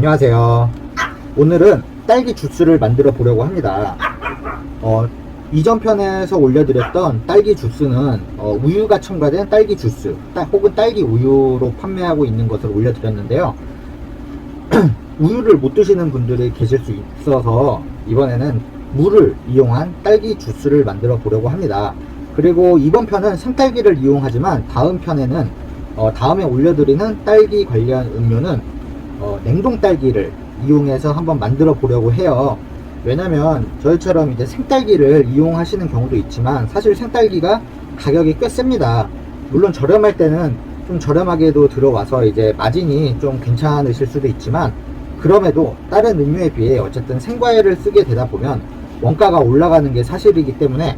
안녕하세요. 오늘은 딸기 주스를 만들어 보려고 합니다. 이전 편에서 올려드렸던 딸기 주스는 우유가 첨가된 딸기 주스 혹은 딸기 우유로 판매하고 있는 것을 올려드렸는데요. 우유를 못 드시는 분들이 계실 수 있어서 이번에는 물을 이용한 딸기 주스를 만들어 보려고 합니다. 그리고 이번 편은 생딸기를 이용하지만 다음 편에는 다음에 올려드리는 딸기 관련 음료는 냉동 딸기를 이용해서 한번 만들어 보려고 해요. 왜냐면 저희처럼 이제 생딸기를 이용하시는 경우도 있지만 사실 생딸기가 가격이 꽤 셉니다. 물론 저렴할 때는 좀 저렴하게도 들어와서 이제 마진이 좀 괜찮으실 수도 있지만, 그럼에도 다른 음료에 비해 어쨌든 생과일을 쓰게 되다 보면 원가가 올라가는 게 사실이기 때문에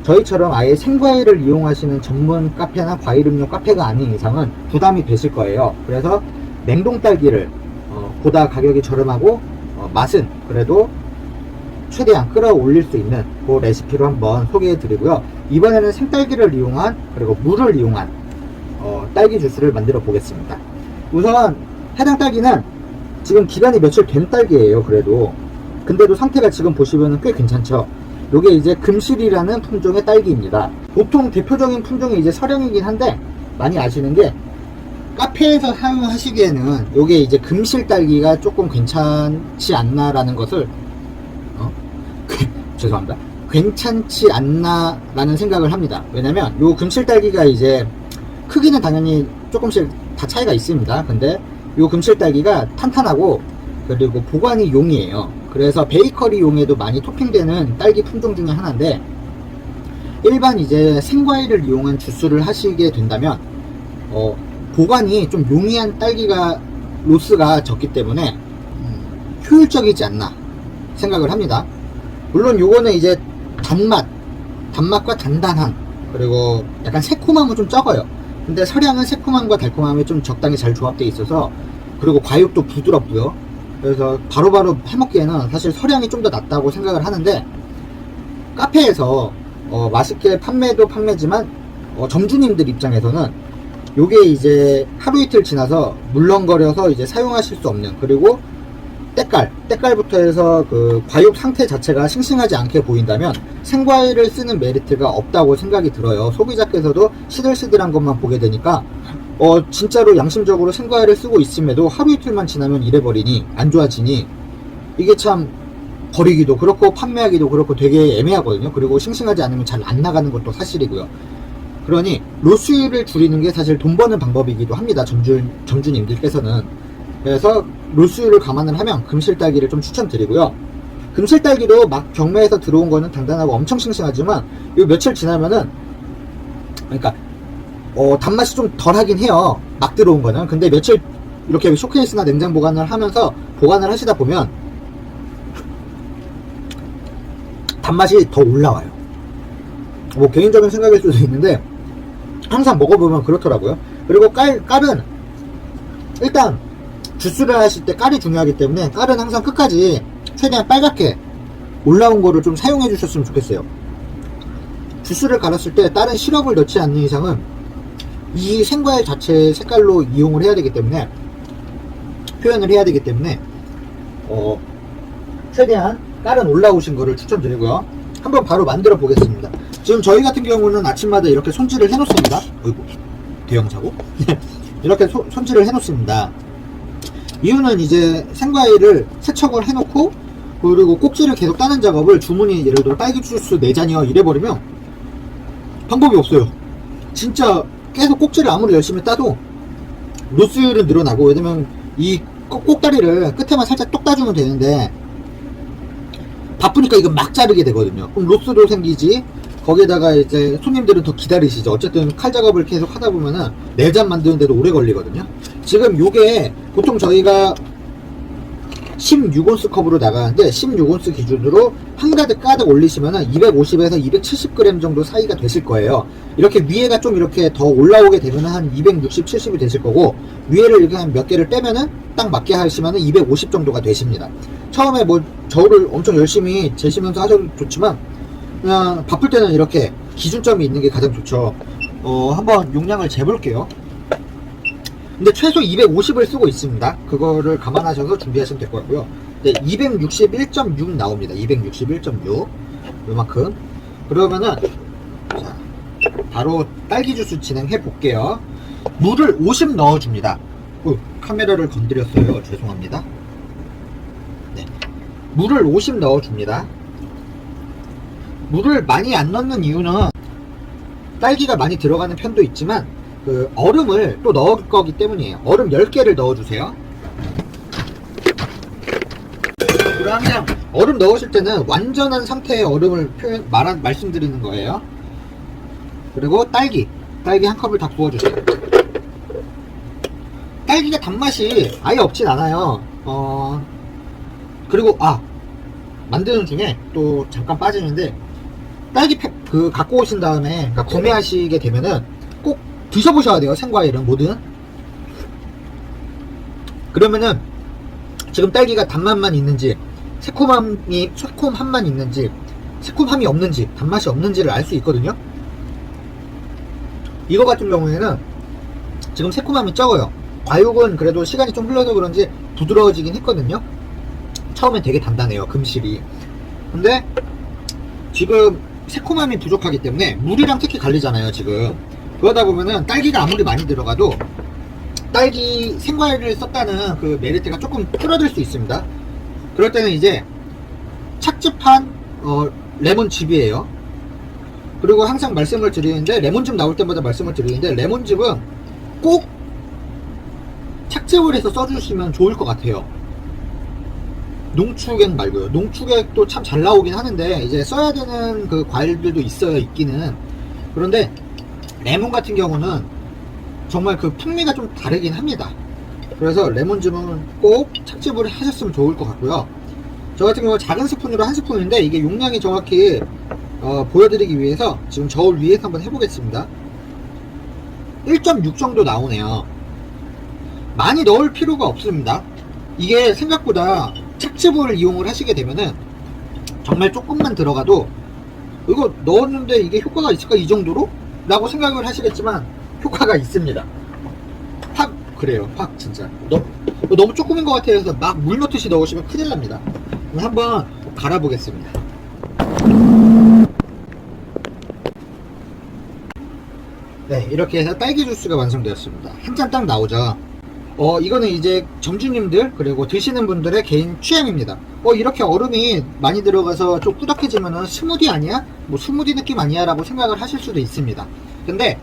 저희처럼 아예 생과일을 이용하시는 전문 카페나 과일 음료 카페가 아닌 이상은 부담이 되실 거예요. 그래서 냉동 딸기를 보다 가격이 저렴하고 맛은 그래도 최대한 끌어올릴 수 있는 그 레시피로 한번 소개해 드리고요. 이번에는 생딸기를 이용한, 그리고 물을 이용한 딸기 주스를 만들어 보겠습니다. 우선 해당 딸기는 지금 기간이 며칠 된 딸기예요. 근데도 상태가 지금 보시면 꽤 괜찮죠. 요게 이제 금실이라는 품종의 딸기입니다. 보통 대표적인 품종이 이제 서령이긴 한데, 많이 아시는 게 카페에서 사용하시기에는 요게 이제 금실 딸기가 조금 괜찮지 않나라는 것을 죄송합니다. 괜찮지 않나라는 생각을 합니다. 왜냐면 요 금실 딸기가 이제 크기는 당연히 조금씩 다 차이가 있습니다. 근데 요 금실 딸기가 탄탄하고 그리고 보관이 용이에요. 그래서 베이커리용에도 많이 토핑되는 딸기 품종 중에 하나인데, 일반 이제 생과일을 이용한 주스를 하시게 된다면 보관이 좀 용이한 딸기가 로스가 적기 때문에 효율적이지 않나 생각을 합니다. 물론 요거는 이제 단맛과 단단함, 그리고 약간 새콤함은 좀 적어요. 근데 서량은 새콤함과 달콤함이 좀 적당히 잘 조합되어 있어서, 그리고 과육도 부드럽고요. 그래서 바로바로 해먹기에는 사실 서량이 좀 더 낫다고 생각을 하는데, 카페에서 맛있게 판매도 판매지만 점주님들 입장에서는 요게 이제 하루 이틀 지나서 물렁거려서 이제 사용하실 수 없는, 그리고 때깔부터 해서 그 과육 상태 자체가 싱싱하지 않게 보인다면 생과일을 쓰는 메리트가 없다고 생각이 들어요. 소비자께서도 시들시들한 것만 보게 되니까 진짜로 양심적으로 생과일을 쓰고 있음에도 하루 이틀만 지나면 이래버리니, 안 좋아지니, 이게 참 버리기도 그렇고 판매하기도 그렇고 되게 애매하거든요. 그리고 싱싱하지 않으면 잘 안 나가는 것도 사실이고요. 그러니 로스율을 줄이는 게 사실 돈 버는 방법이기도 합니다. 점주님들께서는. 그래서 로스율을 감안을 하면 금실딸기를 좀 추천드리고요. 금실딸기도 막 경매에서 들어온 거는 단단하고 엄청 싱싱하지만 요 며칠 지나면은, 그러니까 단맛이 좀 덜하긴 해요, 막 들어온 거는. 근데 며칠 이렇게 쇼케이스나 냉장 보관을 하면서 보관을 하시다 보면 단맛이 더 올라와요. 뭐 개인적인 생각일 수도 있는데 항상 먹어보면 그렇더라고요. 그리고 깔은 일단 주스를 하실 때 깔이 중요하기 때문에 깔은 항상 끝까지 최대한 빨갛게 올라온 거를 좀 사용해 주셨으면 좋겠어요. 주스를 갈았을 때 다른 시럽을 넣지 않는 이상은 이 생과일 자체의 색깔로 이용을 해야 되기 때문에, 표현을 해야 되기 때문에 최대한 깔은 올라오신 거를 추천드리고요. 한번 바로 만들어 보겠습니다. 지금 저희 같은 경우는 아침마다 이렇게 손질을 해 놓습니다. 어이구, 대형 사고. 이렇게 손질을 해 놓습니다. 이유는 이제 생과일을 세척을 해 놓고, 그리고 꼭지를 계속 따는 작업을, 주문이 예를 들어 딸기 주스 4잔이요 이래버리면 방법이 없어요. 진짜 계속 꼭지를 아무리 열심히 따도 로스율은 늘어나고, 왜냐면 이 꼭다리를 끝에만 살짝 똑 따주면 되는데 바쁘니까 이거 막 자르게 되거든요. 그럼 로스도 생기지, 거기에다가 이제 손님들은 더 기다리시죠. 어쨌든 칼 작업을 계속 하다 보면은 4잔 만드는데도 오래 걸리거든요. 지금 요게 보통 저희가 16온스 컵으로 나가는데, 16온스 기준으로 한 가득 올리시면은 250에서 270g 정도 사이가 되실 거예요. 이렇게 위에가 좀 이렇게 더 올라오게 되면은 한 260, 70이 되실 거고, 위에를 이렇게 한 몇 개를 빼면은 딱 맞게 하시면은 250 정도가 되십니다. 처음에 뭐 저울을 엄청 열심히 재시면서 하셔도 좋지만, 그냥 바쁠 때는 이렇게 기준점이 있는 게 가장 좋죠. 한번 용량을 재볼게요. 근데 최소 250을 쓰고 있습니다. 그거를 감안하셔서 준비하시면 될 것 같고요. 네, 261.6 나옵니다. 261.6 요만큼. 그러면은 자, 바로 딸기 주스 진행해 볼게요. 물을 50 넣어줍니다. 카메라를 건드렸어요. 죄송합니다. 네, 물을 50 넣어줍니다. 물을 많이 안 넣는 이유는 딸기가 많이 들어가는 편도 있지만 그 얼음을 또 넣을 거기 때문이에요. 얼음 10개를 넣어주세요. 그러면 얼음 넣으실 때는 완전한 상태의 얼음을 말씀드리는 거예요. 그리고 딸기 한 컵을 다 부어주세요. 딸기가 단맛이 아예 없진 않아요. 그리고 만드는 중에 또 잠깐 빠지는데 딸기 갖고 오신 다음에 그러니까 구매하시게 되면은 꼭 드셔보셔야 돼요. 생과일은 뭐든. 그러면은 지금 딸기가 단맛만 있는지 새콤함만 있는지 새콤함이 없는지 단맛이 없는지를 알 수 있거든요. 이거 같은 경우에는 지금 새콤함이 적어요. 과육은 그래도 시간이 좀 흘러서 그런지 부드러워지긴 했거든요. 처음엔 되게 단단해요, 금실이. 근데 지금 새콤함이 부족하기 때문에 물이랑 특히 갈리잖아요, 지금. 그러다 보면은 딸기가 아무리 많이 들어가도 딸기 생과일을 썼다는 그 메리트가 조금 줄어들 수 있습니다. 그럴 때는 이제 착즙한 레몬즙이에요. 그리고 항상 말씀을 드리는데, 레몬즙 나올 때마다 말씀을 드리는데, 레몬즙은 꼭 착즙을 해서 써주시면 좋을 것 같아요. 농축액 말고요. 농축액도 참 잘 나오긴 하는데 이제 써야 되는 그 과일들도 있어요, 있기는. 그런데 레몬 같은 경우는 정말 그 풍미가 좀 다르긴 합니다. 그래서 레몬즙은 꼭 착즙을 하셨으면 좋을 것 같고요. 저 같은 경우 작은 스푼으로 한 스푼인데 이게 용량이 정확히 보여드리기 위해서 지금 저울 위에서 한번 해보겠습니다. 1.6 정도 나오네요. 많이 넣을 필요가 없습니다. 이게 생각보다 착즙을 이용을 하시게 되면은 정말 조금만 들어가도 이거 넣었는데 이게 효과가 있을까 이 정도로? 라고 생각을 하시겠지만 효과가 있습니다. 확 그래요. 확 진짜 너무 조금인 것 같아요. 그래서 막 물 넣듯이 넣으시면 큰일 납니다. 한번 갈아 보겠습니다. 네, 이렇게 해서 딸기 주스가 완성되었습니다. 한 잔 딱 나오죠. 이거는 이제 점주님들 그리고 드시는 분들의 개인 취향입니다. 이렇게 얼음이 많이 들어가서 좀 꾸덕해지면은 스무디 아니야? 뭐 스무디 느낌 아니야? 라고 생각을 하실 수도 있습니다. 근데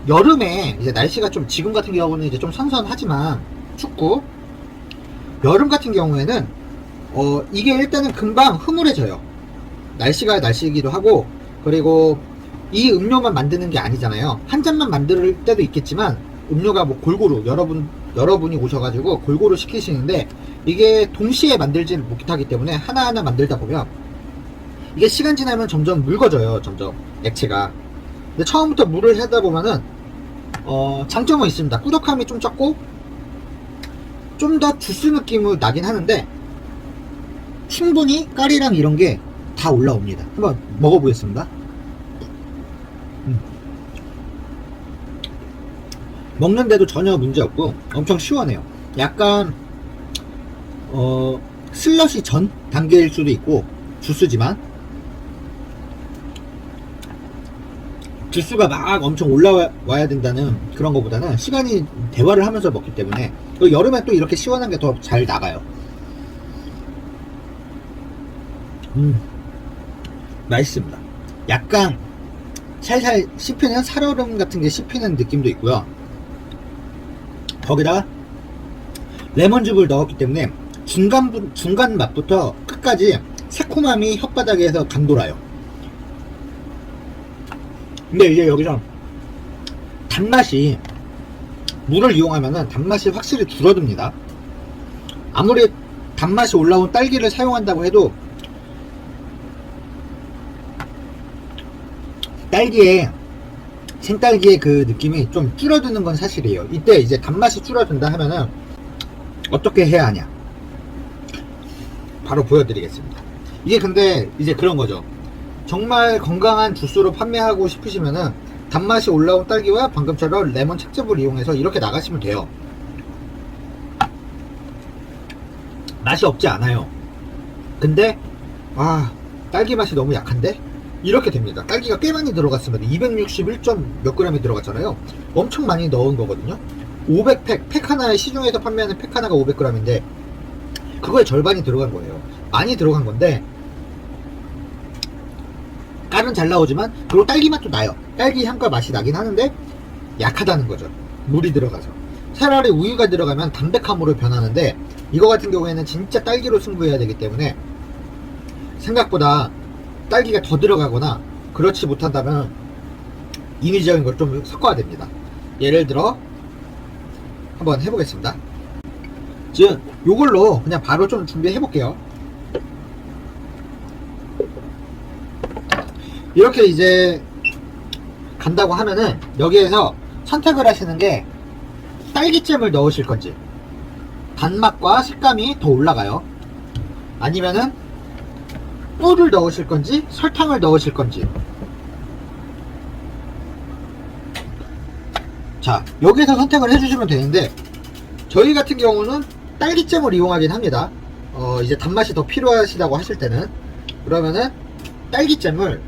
여름에 이제 날씨가 좀 지금 같은 경우는 이제 좀 선선하지만 춥고, 여름 같은 경우에는 이게 일단은 금방 흐물해져요. 날씨가 날씨이기도 하고, 그리고 이 음료만 만드는 게 아니잖아요. 한 잔만 만들 때도 있겠지만 음료가 뭐 골고루 여러분이 오셔가지고 골고루 시키시는데 이게 동시에 만들지는 못하기 때문에 하나하나 만들다 보면 이게 시간 지나면 점점 묽어져요. 점점 액체가. 근데 처음부터 물을 하다 보면은 장점은 있습니다. 꾸덕함이 좀 적고 좀 더 주스 느낌이 나긴 하는데 충분히 까리랑 이런 게 다 올라옵니다. 한번 먹어보겠습니다. 먹는데도 전혀 문제없고 엄청 시원해요. 약간 슬러시 전 단계일 수도 있고 주스지만 주스가 막 엄청 올라와야 된다는 그런 것보다는 시간이 대화를 하면서 먹기 때문에 여름에 또 이렇게 시원한 게 더 잘 나가요. 맛있습니다. 약간 살살 씹히는 살얼음 같은 게 씹히는 느낌도 있고요. 거기다가 레몬즙을 넣었기 때문에 중간 맛부터 끝까지 새콤함이 혓바닥에서 감돌아요. 근데 이제 여기서 단맛이, 물을 이용하면은 단맛이 확실히 줄어듭니다. 아무리 단맛이 올라온 딸기를 사용한다고 해도 생딸기의 그 느낌이 좀 줄어드는 건 사실이에요. 이때 이제 단맛이 줄어든다 하면은 어떻게 해야 하냐, 바로 보여드리겠습니다. 이게 근데 이제 그런 거죠. 정말 건강한 주스로 판매하고 싶으시면은 단맛이 올라온 딸기와 방금처럼 레몬 착즙을 이용해서 이렇게 나가시면 돼요. 맛이 없지 않아요. 근데 딸기 맛이 너무 약한데? 이렇게 됩니다. 딸기가 꽤 많이 들어갔습니다. 261. 몇 g이 들어갔잖아요. 엄청 많이 넣은 거거든요. 500팩, 팩 하나에, 시중에서 판매하는 팩 하나가 500g인데 그거의 절반이 들어간 거예요. 많이 들어간 건데 깔은 잘 나오지만, 그리고 딸기 맛도 나요. 딸기 향과 맛이 나긴 하는데 약하다는 거죠. 물이 들어가서. 차라리 우유가 들어가면 담백함으로 변하는데 이거 같은 경우에는 진짜 딸기로 승부해야 되기 때문에 생각보다 딸기가 더 들어가거나 그렇지 못한다면 인위적인 걸 좀 섞어야 됩니다. 예를 들어 한번 해보겠습니다. 지금 요걸로 그냥 바로 좀 준비해 볼게요. 이렇게 이제 간다고 하면은 여기에서 선택을 하시는 게 딸기잼을 넣으실 건지, 단맛과 식감이 더 올라가요, 아니면은 꿀을 넣으실 건지 설탕을 넣으실 건지. 자, 여기에서 선택을 해주시면 되는데 저희 같은 경우는 딸기잼을 이용하긴 합니다. 이제 단맛이 더 필요하시다고 하실 때는, 그러면은 딸기잼을,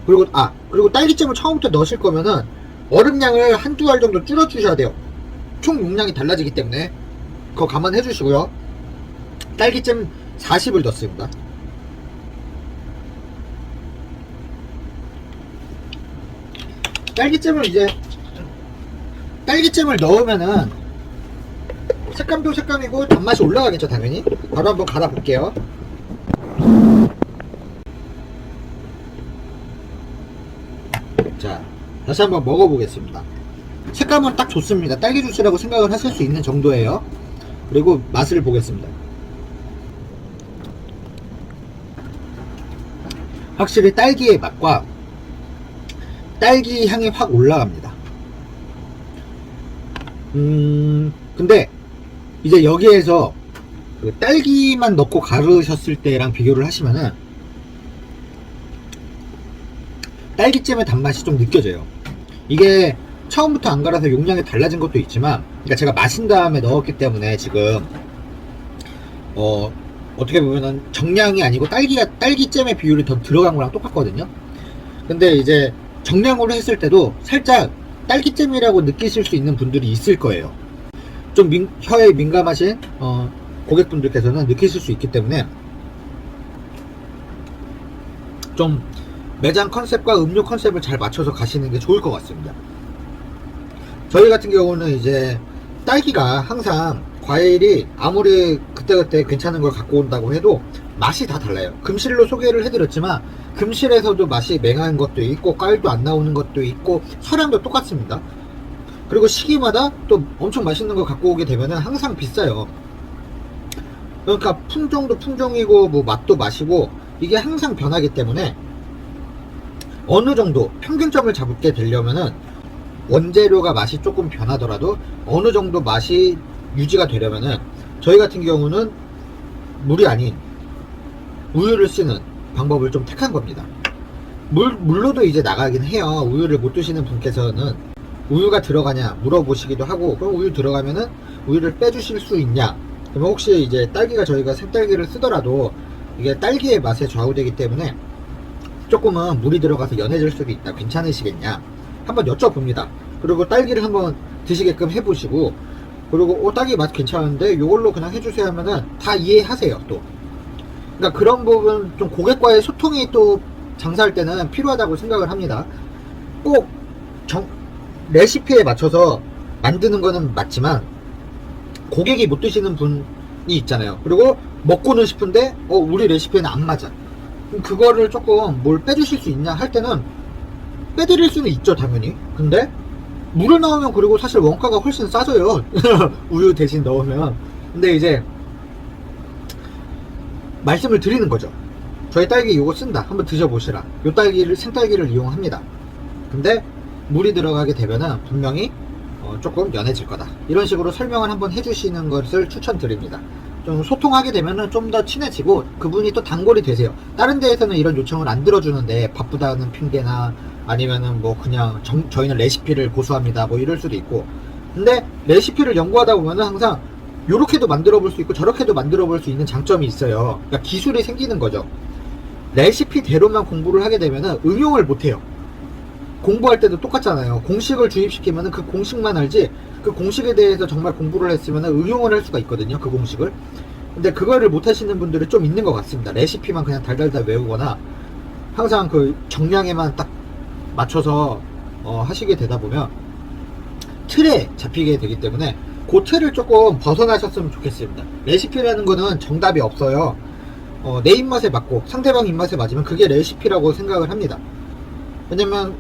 그리고 딸기잼을 처음부터 넣으실 거면은 얼음량을 한두 알 정도 줄여 주셔야 돼요. 총 용량이 달라지기 때문에 그거 감안해 주시고요. 딸기잼 40을 넣습니다. 딸기잼을 넣으면은 색감도 색감이고 단맛이 올라가겠죠, 당연히. 바로 한번 갈아 볼게요. 자, 다시 한번 먹어보겠습니다. 색감은 딱 좋습니다. 딸기 주스라고 생각을 하실 수 있는 정도예요. 그리고 맛을 보겠습니다. 확실히 딸기의 맛과 딸기 향이 확 올라갑니다. 근데 이제 여기에서 그 딸기만 넣고 가르셨을 때랑 비교를 하시면은 딸기잼의 단맛이 좀 느껴져요. 이게 처음부터 안 갈아서 용량이 달라진 것도 있지만, 그러니까 제가 마신 다음에 넣었기 때문에 지금 어떻게 보면은 정량이 아니고 딸기잼의 비율이 더 들어간 거랑 똑같거든요. 근데 이제 정량으로 했을 때도 살짝 딸기잼이라고 느끼실 수 있는 분들이 있을 거예요. 좀 혀에 민감하신 고객분들께서는 느끼실 수 있기 때문에 좀 매장 컨셉과 음료 컨셉을 잘 맞춰서 가시는 게 좋을 것 같습니다. 저희 같은 경우는 이제 딸기가 항상 과일이 아무리 그때그때 괜찮은 걸 갖고 온다고 해도 맛이 다 달라요. 금실로 소개를 해드렸지만 금실에서도 맛이 맹한 것도 있고 깔도 안 나오는 것도 있고 설향도 똑같습니다. 그리고 시기마다 또 엄청 맛있는 거 갖고 오게 되면은 항상 비싸요. 그러니까 품종도 품종이고 뭐 맛도 맛이고 이게 항상 변하기 때문에 어느 정도 평균점을 잡게 되려면은 원재료가 맛이 조금 변하더라도 어느 정도 맛이 유지가 되려면은 저희 같은 경우는 물이 아닌 우유를 쓰는 방법을 좀 택한 겁니다. 물로도 이제 나가긴 해요. 우유를 못 드시는 분께서는 우유가 들어가냐 물어보시기도 하고, 그럼 우유 들어가면은 우유를 빼주실 수 있냐, 그러면 혹시 이제 딸기가 저희가 생딸기를 쓰더라도 이게 딸기의 맛에 좌우되기 때문에 조금은 물이 들어가서 연해질 수도 있다, 괜찮으시겠냐 한번 여쭤봅니다. 그리고 딸기를 한번 드시게끔 해보시고, 그리고 딸기 맛 괜찮은데 요걸로 그냥 해주세요 하면은 다 이해하세요. 또 그러니까 그런 부분 좀 고객과의 소통이 또 장사할 때는 필요하다고 생각을 합니다. 꼭 레시피에 맞춰서 만드는 거는 맞지만 고객이 못 드시는 분이 있잖아요. 그리고 먹고는 싶은데 우리 레시피에는 안 맞아. 그럼 그거를 조금 뭘 빼주실 수 있냐 할 때는 빼드릴 수는 있죠, 당연히. 근데 물을 넣으면 그리고 사실 원가가 훨씬 싸져요. 우유 대신 넣으면. 근데 이제 말씀을 드리는 거죠. 저희 딸기 요거 쓴다, 한번 드셔보시라. 요 딸기를 생딸기를 이용합니다. 근데 물이 들어가게 되면은 분명히 조금 연해질 거다, 이런 식으로 설명을 한번 해주시는 것을 추천드립니다. 좀 소통하게 되면은 좀 더 친해지고 그분이 또 단골이 되세요. 다른 데에서는 이런 요청을 안 들어주는데 바쁘다는 핑계나 아니면은 뭐 그냥 저희는 레시피를 고수합니다 뭐 이럴 수도 있고, 근데 레시피를 연구하다 보면은 항상 요렇게도 만들어 볼 수 있고 저렇게도 만들어 볼 수 있는 장점이 있어요. 그러니까 기술이 생기는 거죠. 레시피대로만 공부를 하게 되면은 응용을 못 해요. 공부할 때도 똑같잖아요. 공식을 주입시키면은 그 공식만 알지 그 공식에 대해서 정말 공부를 했으면 응용을 할 수가 있거든요, 그 공식을. 근데 그거를 못 하시는 분들이 좀 있는 것 같습니다. 레시피만 그냥 달달달 외우거나 항상 그 정량에만 딱 맞춰서 하시게 되다 보면 틀에 잡히게 되기 때문에 그 틀을 조금 벗어나셨으면 좋겠습니다. 레시피라는 거는 정답이 없어요. 내 입맛에 맞고 상대방 입맛에 맞으면 그게 레시피라고 생각을 합니다. 왜냐면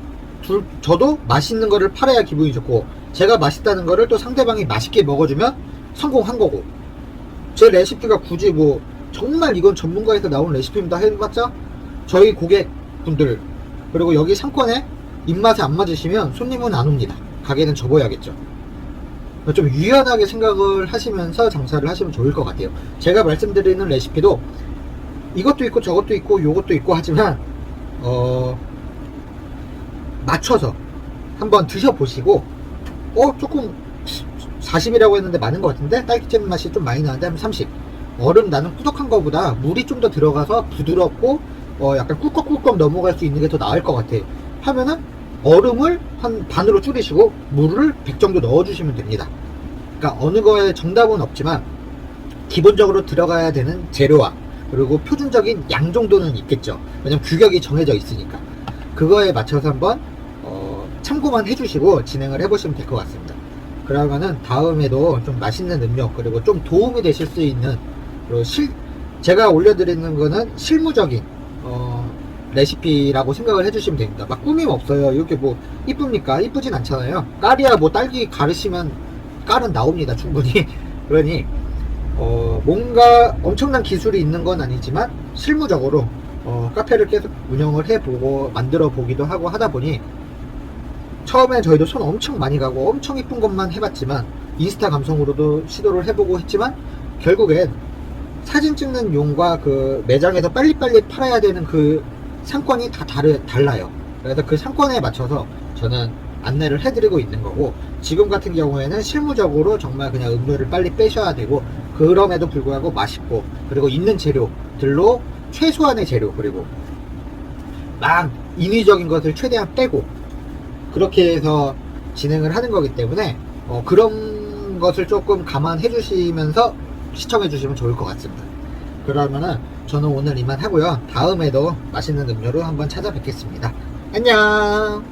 저도 맛있는 거를 팔아야 기분이 좋고 제가 맛있다는 거를 또 상대방이 맛있게 먹어주면 성공한 거고, 제 레시피가 굳이 뭐 정말 이건 전문가에서 나온 레시피입니다 해봤자 저희 고객분들 그리고 여기 상권에 입맛에 안 맞으시면 손님은 안 옵니다. 가게는 접어야겠죠. 좀 유연하게 생각을 하시면서 장사를 하시면 좋을 것 같아요. 제가 말씀드리는 레시피도 이것도 있고 저것도 있고 요것도 있고 하지만 맞춰서 한번 드셔보시고 조금 40이라고 했는데 많은 것 같은데 딸기잼 맛이 좀 많이 나는데 하면 30, 얼음 나는 꾸덕한 거보다 물이 좀 더 들어가서 부드럽고 약간 꿀꺽꿀꺽 넘어갈 수 있는 게 더 나을 것 같아 하면은 얼음을 한 반으로 줄이시고 물을 100 정도 넣어주시면 됩니다. 그러니까 어느 거에 정답은 없지만 기본적으로 들어가야 되는 재료와 그리고 표준적인 양 정도는 있겠죠. 왜냐면 규격이 정해져 있으니까 그거에 맞춰서 한번 참고만 해주시고 진행을 해보시면 될 것 같습니다. 그러면은 다음에도 좀 맛있는 음료 그리고 좀 도움이 되실 수 있는, 그리고 제가 올려드리는 거는 실무적인 레시피라고 생각을 해주시면 됩니다. 막 꾸밈 없어요. 이렇게 뭐 이쁩니까? 이쁘진 않잖아요. 깔이야 뭐 딸기 가르시면 깔은 나옵니다 충분히. 그러니 뭔가 엄청난 기술이 있는 건 아니지만 실무적으로 카페를 계속 운영을 해보고 만들어 보기도 하고 하다 보니 처음엔 저희도 손 엄청 많이 가고 엄청 이쁜 것만 해봤지만 인스타 감성으로도 시도를 해보고 했지만 결국엔 사진 찍는 용과 그 매장에서 빨리빨리 팔아야 되는 그 상권이 다 달라요. 그래서 그 상권에 맞춰서 저는 안내를 해드리고 있는 거고, 지금 같은 경우에는 실무적으로 정말 그냥 음료를 빨리 빼셔야 되고 그럼에도 불구하고 맛있고 그리고 있는 재료들로 최소한의 재료 그리고 막 인위적인 것을 최대한 빼고 그렇게 해서 진행을 하는 거기 때문에 그런 것을 조금 감안해 주시면서 시청해 주시면 좋을 것 같습니다. 그러면은 저는 오늘 이만 하고요. 다음에도 맛있는 음료로 한번 찾아뵙겠습니다. 안녕.